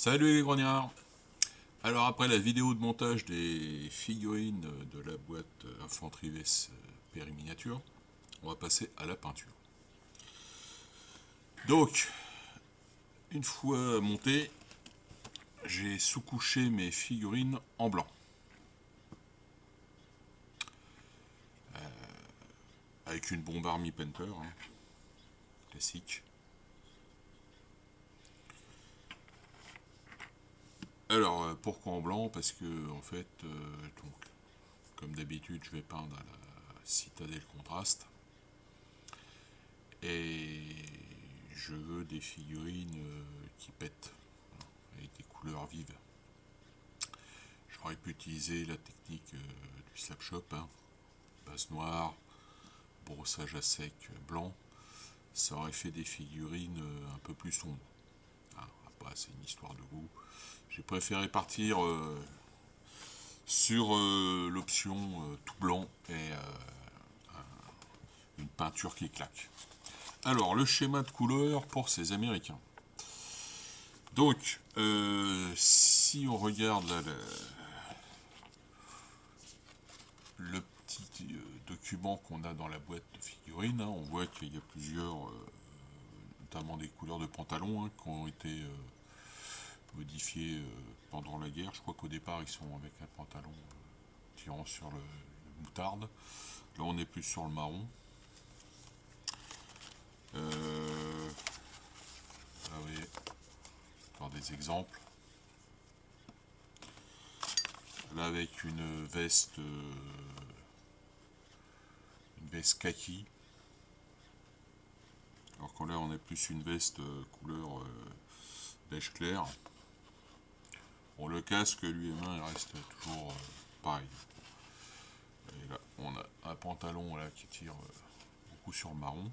Salut les grognards. Alors après la vidéo de montage des figurines de la boîte Infanterie VS Périminiature, on va passer à la peinture. Donc, une fois monté, j'ai sous-couché mes figurines en blanc. Avec une bombe Army Painter, hein, classique. Alors, pourquoi en blanc? Parce que, en fait, donc, comme d'habitude, je vais peindre à la citadelle contraste. Et je veux des figurines qui pètent, hein, avec des couleurs vives. J'aurais pu utiliser la technique du slap shop, hein, base noire, brossage à sec blanc. Ça aurait fait des figurines un peu plus sombres. Hein, après, c'est une histoire de goût. J'ai préféré partir sur l'option tout blanc et une peinture qui claque. Alors, le schéma de couleur pour ces Américains. Donc, si on regarde là, le petit document qu'on a dans la boîte de figurines, hein, on voit qu'il y a plusieurs, notamment des couleurs de pantalon, hein, qui ont été modifiées pendant la guerre. Je crois qu'au départ, ils sont avec un pantalon tirant sur le moutarde. Là, on est plus sur le marron. Là, vous voyez, dans des exemples. Là, avec une veste kaki. Alors que là, on a plus une veste couleur beige clair. Bon, le casque, lui-même, il reste toujours pareil. Et là, on a un pantalon là qui tire beaucoup sur le marron.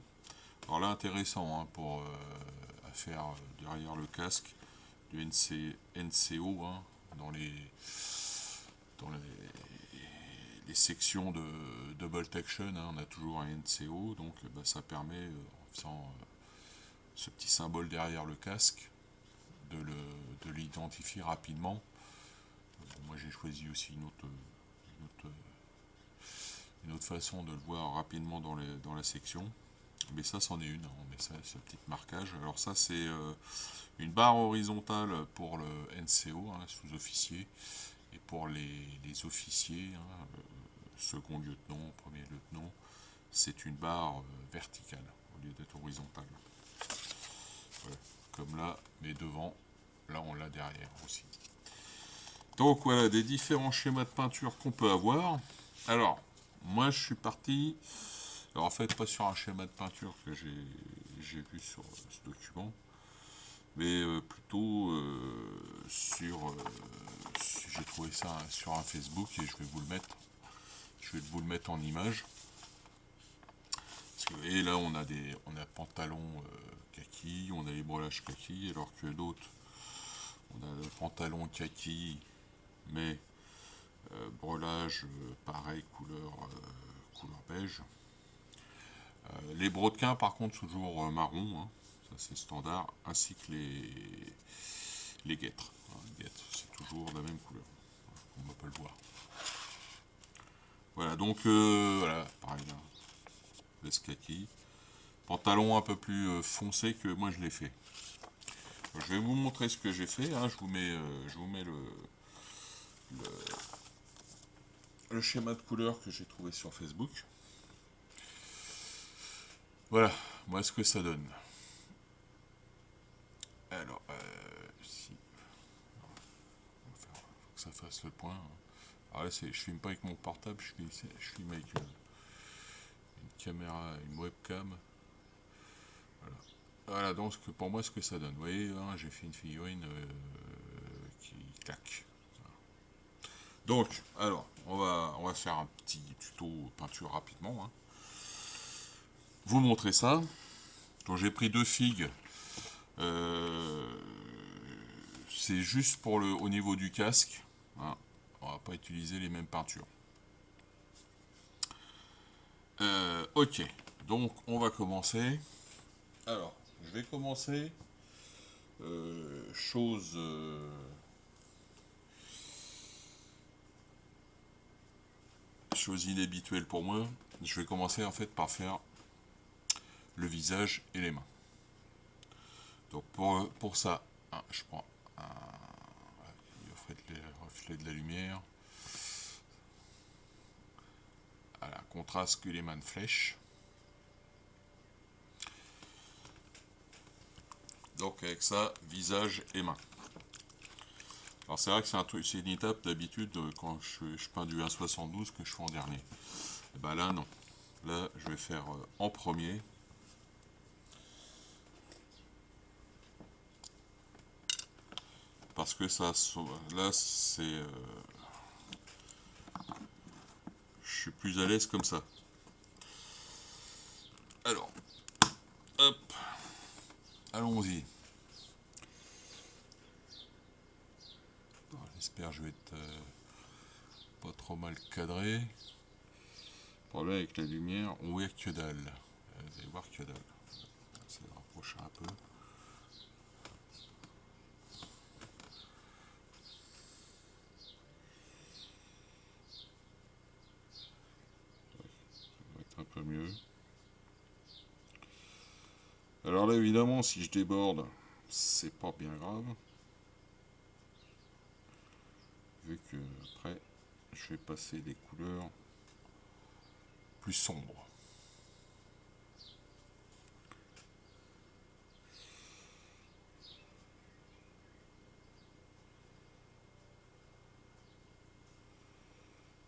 Alors là, intéressant, hein, pour à faire derrière le casque du NCO, hein, dans les sections de bolt action, hein, on a toujours un NCO, donc bah, ça permet, en faisant ce petit symbole derrière le casque, de l'identifier rapidement. Bon, moi j'ai choisi aussi une autre façon de le voir rapidement dans la section. Mais ça, c'en est une, on met ça, ce petit marquage. Alors ça, c'est une barre horizontale pour le NCO, hein, sous-officier, et pour les officiers, hein, second lieutenant, premier lieutenant, c'est une barre verticale au lieu d'être horizontale. Voilà. Comme là, mais devant, là on l'a derrière aussi. Donc voilà, des différents schémas de peinture qu'on peut avoir. Alors, moi je suis parti, alors en fait pas sur un schéma de peinture que j'ai vu sur ce document, mais plutôt j'ai trouvé ça sur un Facebook et je vais vous le mettre. Je vais vous le mettre en image. Parce que, et là on a pantalon kaki, on a les brelages kaki, alors que d'autres, on a le pantalon kaki, mais brelage pareil, couleur beige. Les brodequins par contre toujours marron, hein, ça c'est standard, ainsi que les guêtres. Hein, les guêtres c'est toujours la même couleur, on peut le voir. Voilà, donc voilà, pareil, hein, veste kaki. Pantalon un peu plus foncé que moi je l'ai fait. Je vais vous montrer ce que j'ai fait, hein, je vous mets le schéma de couleur que j'ai trouvé sur Facebook. Voilà, moi ce que ça donne. Alors, si. Faut que ça fasse le point. Alors là, je filme pas avec mon portable, je filme avec une caméra, une webcam. Voilà. Voilà, donc pour moi ce que ça donne. Vous voyez, hein, j'ai fait une figurine qui claque. Donc, alors, on va faire un petit tuto peinture rapidement, hein. Vous montrer ça. Donc j'ai pris deux figues. C'est juste pour au niveau du casque, hein. On va pas utiliser les mêmes peintures. Ok, donc on va commencer. Alors, je vais commencer chose chose inhabituelle pour moi, je vais commencer en fait par faire le visage et les mains. Donc pour ça, je prends le reflet de la lumière, voilà, contraste Guilliman flèche. Donc avec ça, visage et mains. Alors c'est vrai que c'est un truc, c'est une étape d'habitude quand je peins du 1,72 que je fais en dernier. Et ben là non. Là je vais faire en premier. Parce que ça, là c'est, je suis plus à l'aise comme ça. Alors, hop, allons-y. J'espère que je vais être pas trop mal cadré. Le problème avec la lumière, on voit que dalle. Vous allez voir que dalle. Ça va rapprocher un peu. Ça va être un peu mieux. Alors là, évidemment, si je déborde, c'est pas bien grave. Vu que après, je vais passer des couleurs plus sombres.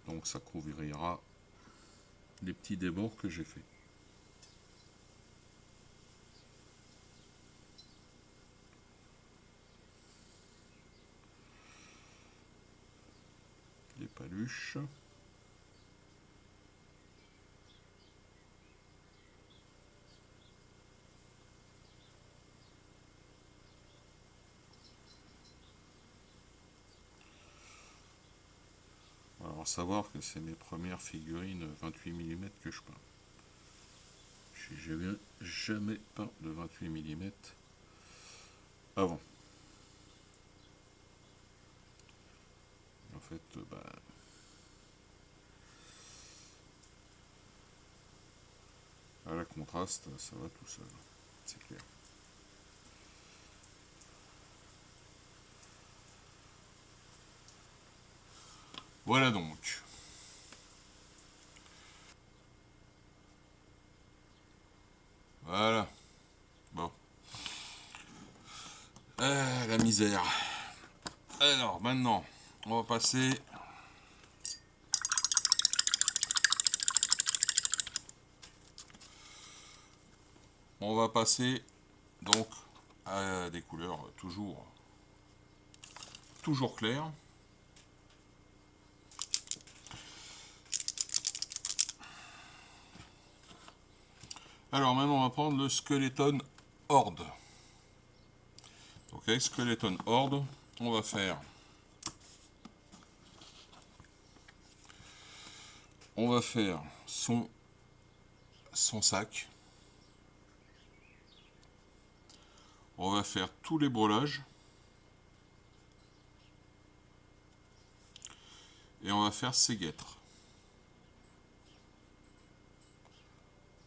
Donc ça couvrira les petits débords que j'ai fait. Les paluches. Alors savoir que c'est mes premières figurines 28 mm que je peins. Je n'ai jamais peint de 28 mm avant. En fait, à la contraste, ça va tout seul. C'est clair. Voilà donc. Voilà. Bon. La misère. Alors maintenant, on va passer. On va passer donc à des couleurs toujours claires. Alors maintenant on va prendre le Skeleton Horde. Ok, Skeleton Horde, on va faire. On va faire son sac. On va faire tous les brelages. Et on va faire ses guêtres.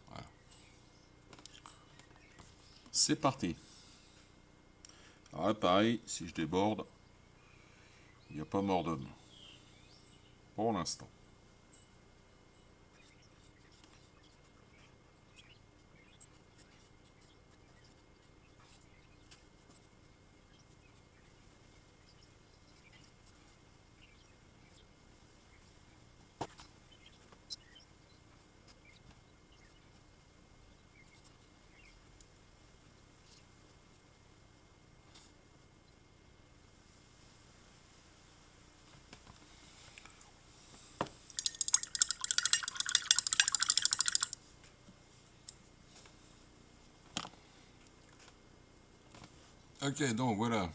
Voilà. C'est parti. Alors là, pareil, si je déborde, il n'y a pas mort d'homme. Pour l'instant. Ok, donc voilà.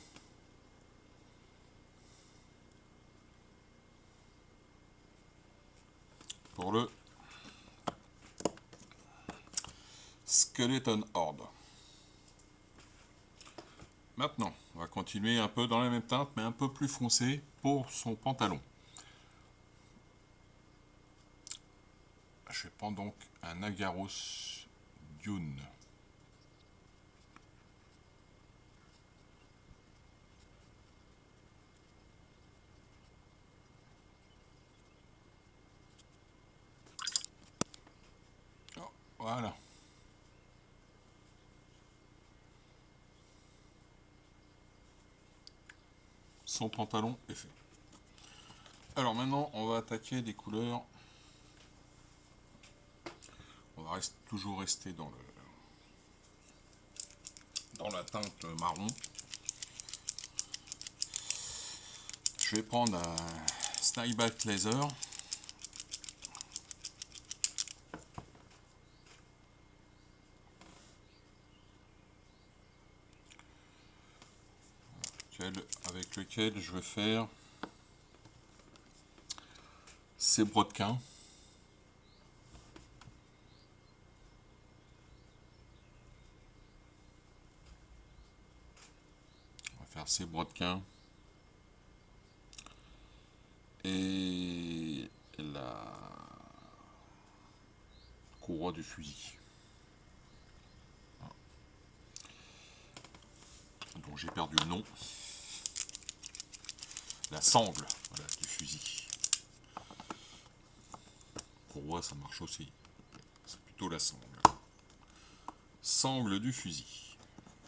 Pour le Skeleton Horde. Maintenant, on va continuer un peu dans la même teinte, mais un peu plus foncé pour son pantalon. Je vais prendre donc un Agaros Dune. Oh, voilà. Son pantalon est fait. Alors maintenant, on va attaquer des couleurs. On va toujours rester dans la teinte marron. Je vais prendre un Snyback Laser. Avec lequel je vais faire ces brodequins. On va faire ces brodequins et la courroie du fusil, dont j'ai perdu le nom. La sangle, voilà, du fusil. Courroie, ça marche aussi. C'est plutôt la sangle. Sangle du fusil.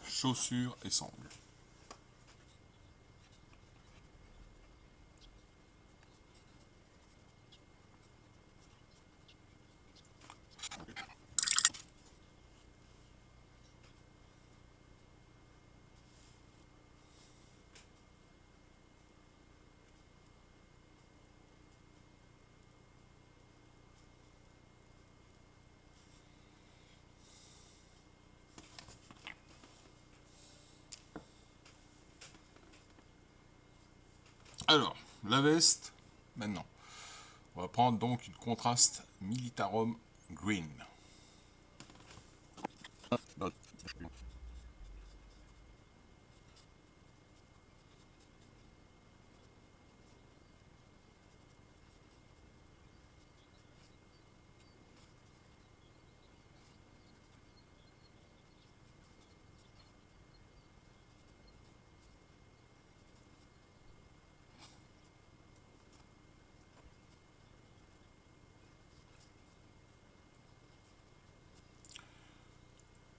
Chaussures et sangle. Alors, la veste, maintenant. On va prendre donc une contraste Militarum Green.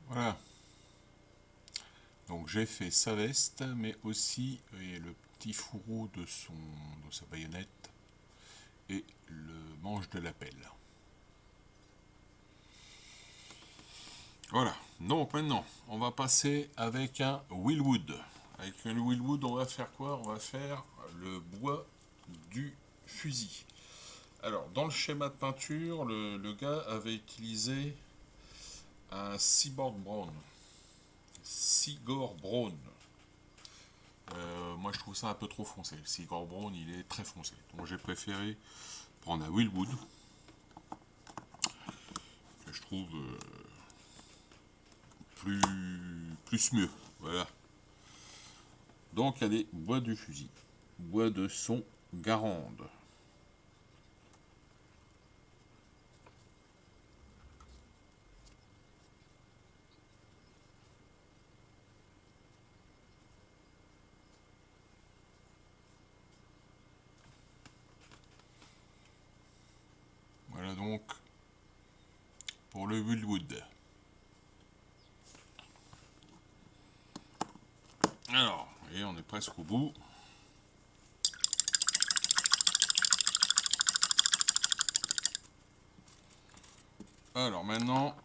Voilà. Donc j'ai fait sa veste, mais aussi le petit fourreau de sa baïonnette et le manche de la pelle. Voilà. Donc maintenant, on va passer avec un Willwood. Avec un Willwood, on va faire quoi? On va faire le bois du fusil. Alors, dans le schéma de peinture, le gars avait utilisé un Seaboard Brown. Sigor Brown. Moi, je trouve ça un peu trop foncé. Le Sigor Brown, il est très foncé. Donc, j'ai préféré prendre un Willwood, que je trouve plus mieux. Voilà. Donc, allez, bois du fusil. Bois de son Garande. Voilà donc pour le Willwood. Alors, et on est presque au bout. Alors maintenant,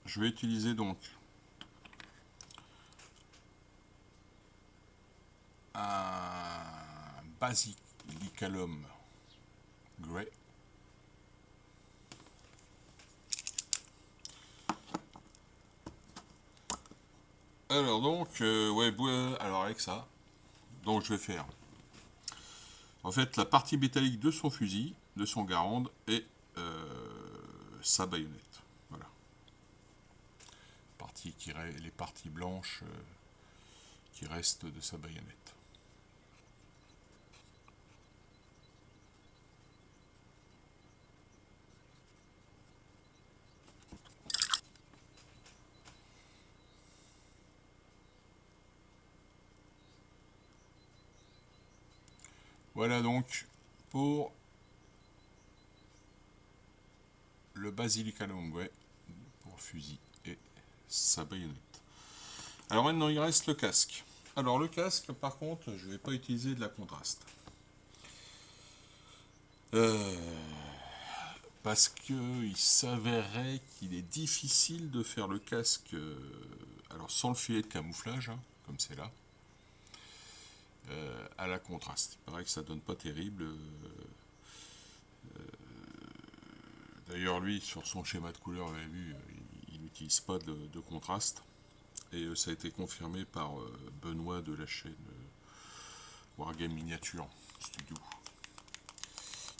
je vais utiliser donc un Basilicalum Grey. Alors donc, ouais, alors avec ça, donc je vais faire en fait la partie métallique de son fusil, de son Garande et sa baïonnette. Voilà. les parties blanches qui restent de sa baïonnette. Voilà donc pour le Basilica Longue pour fusil et sa baïonnette. Alors maintenant il reste le casque. Alors le casque par contre je ne vais pas utiliser de la contraste. Parce qu'il s'avérerait qu'il est difficile de faire le casque alors sans le filet de camouflage, hein, comme c'est là, à la contraste. Il paraît que ça donne pas terrible. D'ailleurs lui sur son schéma de couleur, vous avez vu, il n'utilise pas de contraste. Et ça a été confirmé par Benoît de la chaîne Wargame Miniature Studio,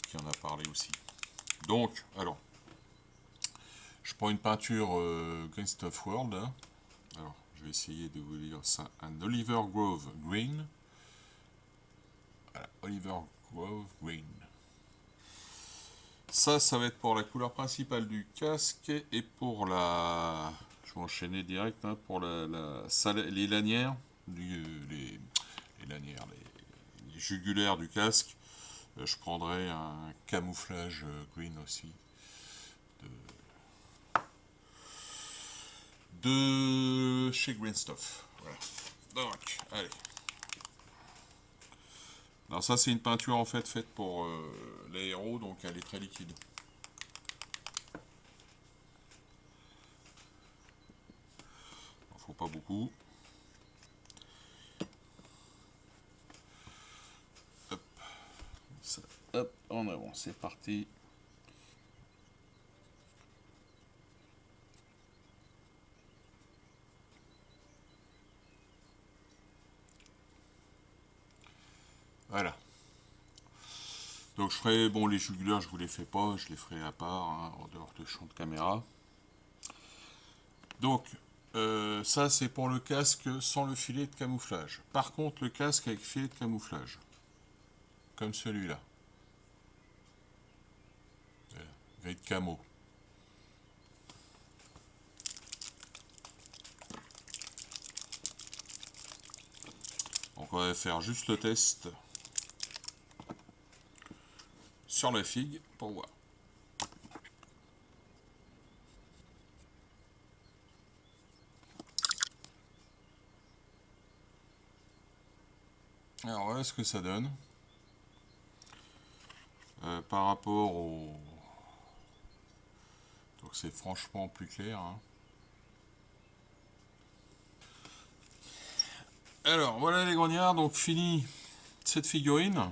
qui en a parlé aussi. Donc, alors, je prends une peinture Green Stuff World. Hein. Alors, je vais essayer de vous lire ça. Un Oliver Grove Green. Voilà, Oliver Grove Green. Ça va être pour la couleur principale du casque et pour la... Je vais enchaîner direct hein, pour les lanières, les lanières, les jugulaires du casque. Je prendrai un camouflage green aussi de chez Green Stuff. Voilà. Donc, allez. Alors ça c'est une peinture en fait faite pour l'aéro, donc elle est très liquide. Il ne faut pas beaucoup. Hop. Ça, hop, en avant, c'est parti. Voilà. Donc je ferai, bon les jugulaires je vous les fais pas, je les ferai à part, hein, en dehors de champ de caméra. Donc ça c'est pour le casque sans le filet de camouflage. Par contre le casque avec filet de camouflage, comme celui-là. Gris de camo. Donc on va faire juste le test sur la figue pour voir. Alors voilà ce que ça donne. Par rapport au... Donc c'est franchement plus clair. Hein. Alors voilà les grognards, donc fini cette figurine.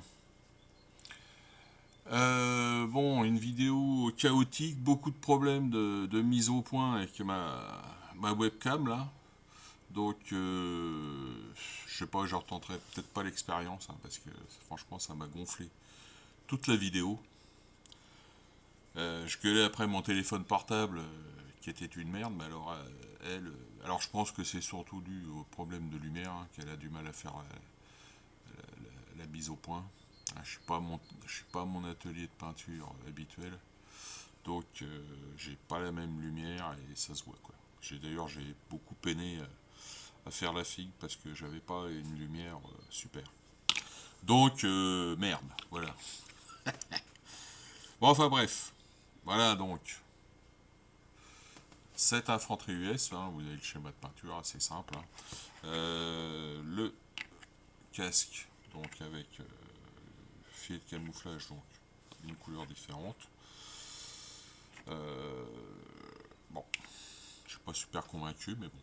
Bon, une vidéo chaotique, beaucoup de problèmes de mise au point avec ma webcam là. Donc, je sais pas, je retenterai peut-être pas l'expérience, hein, parce que franchement, ça m'a gonflé toute la vidéo. Je gueulais après mon téléphone portable, qui était une merde, mais alors, alors je pense que c'est surtout dû au problème de lumière, hein, qu'elle a du mal à faire la mise au point. Hein, je suis pas à mon atelier de peinture habituel, donc j'ai pas la même lumière et ça se voit quoi. D'ailleurs j'ai beaucoup peiné à faire la figue parce que j'avais pas une lumière super. Donc merde, voilà. Bon enfin bref, voilà donc cette infanterie US, hein, vous avez le schéma de peinture assez simple. Hein. Le casque donc avec filet de camouflage donc une couleur différente. Bon, je suis pas super convaincu, mais bon.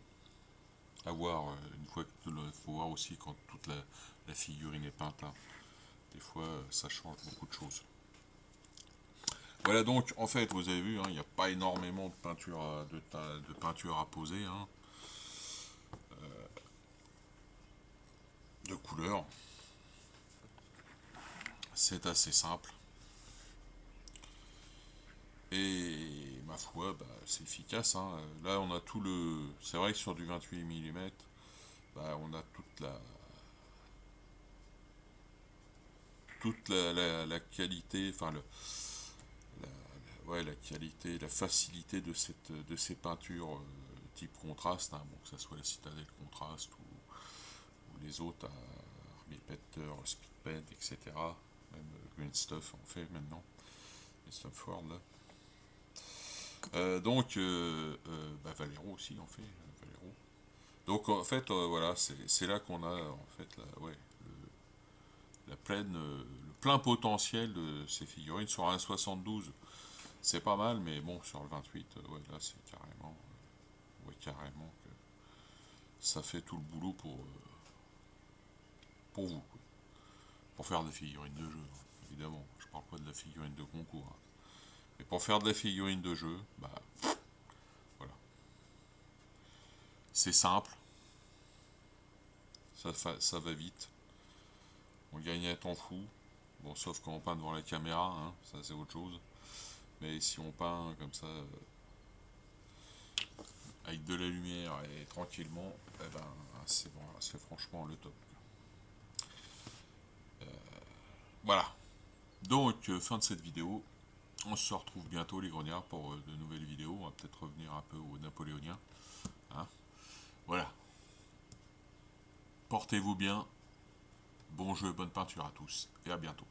À voir une fois que il faut voir aussi quand toute la figurine est peinte. Hein. Des fois, ça change beaucoup de choses. Voilà donc, en fait, vous avez vu, hein, il n'y a pas énormément de peinture à poser, hein, de couleurs. C'est assez simple. Et ma ma foi, bah, c'est efficace, hein. Là, on a tout le... C'est vrai que sur du 28 mm, bah, on a la qualité, enfin, ouais, la qualité, la facilité de ces peintures type contraste, hein, bon, que ce soit la Citadel Contrast ou les autres, Army Painter, Speed Paint, etc. Même Green Stuff en fait maintenant, les Stuff World là. Donc, bah, Valero aussi en fait, Valero. Donc en fait, voilà, c'est là qu'on a en fait ouais, le plein potentiel de ces figurines. Sur un 72, c'est pas mal, mais bon, sur le 28, ouais, là c'est carrément, ouais, carrément que ça fait tout le boulot pour vous, quoi. Pour faire des figurines de jeu, hein, évidemment. Je parle pas de la figurine de concours, hein. Mais pour faire de la figurine de jeu, bah voilà, c'est simple, ça va vite, on gagne un temps fou. Bon, sauf quand on peint devant la caméra, hein, ça c'est autre chose. Mais si on peint comme ça, avec de la lumière et tranquillement, eh ben, c'est bon, c'est franchement le top. Voilà. Donc, fin de cette vidéo. On se retrouve bientôt, les grognards, pour de nouvelles vidéos. On va peut-être revenir un peu au napoléonien, hein. Voilà. Portez-vous bien. Bon jeu, bonne peinture à tous. Et à bientôt.